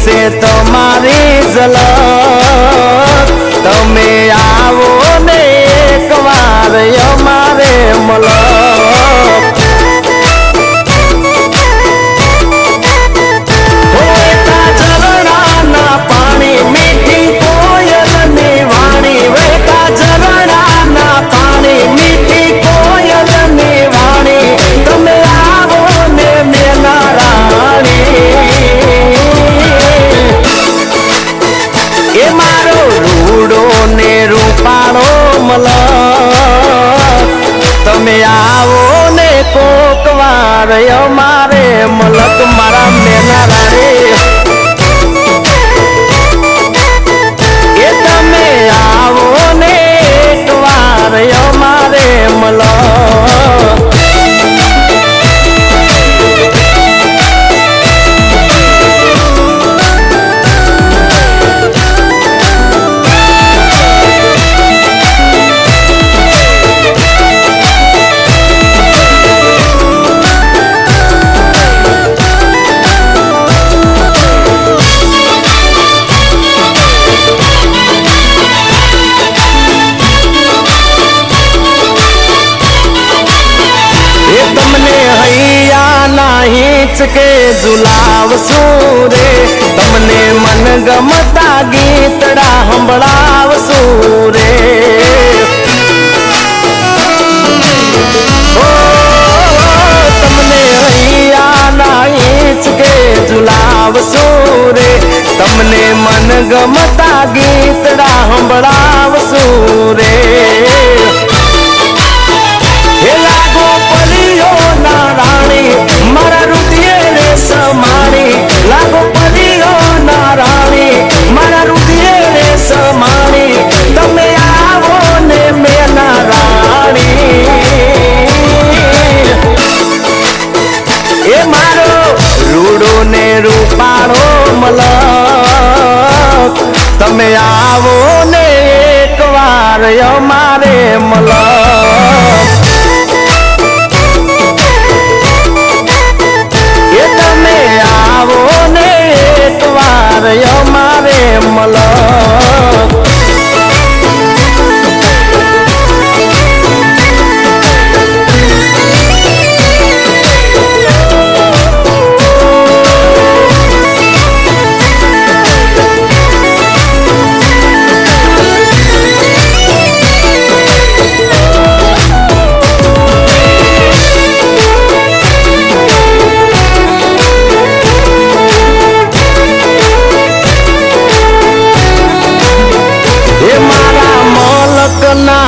से तमारी झलक तमे आवो ने एक बार अमारे मलक तमे आवो ने कोक वार अमारे मलक मारा मेना राणी ए तमे आवो ने एक वार अमारे मलक के झुलाव सूरे तमने मन गमता गीतड़ा हंबड़ाव सूरे ओ तमने हैया नाच के झुलाव सूरे तमने मन गमता गीतड़ा हंबड़ाव सूरे लागो पलियो ना राणी मारा रुदिये रे समाणी लागो पलियो ना राणी मारा रुदिये रे समाणी तमे आवो ने मेना राणी ए मारो रूडो ने रूपाड़ो मलक तमे आवो ने एक बार अमारे मलक अमारे मलक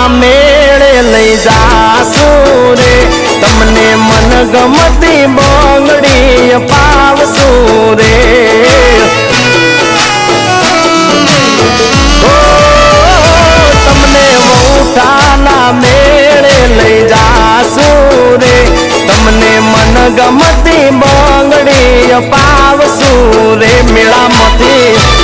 मेड़े लई जासू रे तमने मन गमती बोंगड़ी पावसू रे ओ तमने उठाना मेड़े लई जासू रे तमने मन गमती बोंगड़ी पावसू रे मेरा मती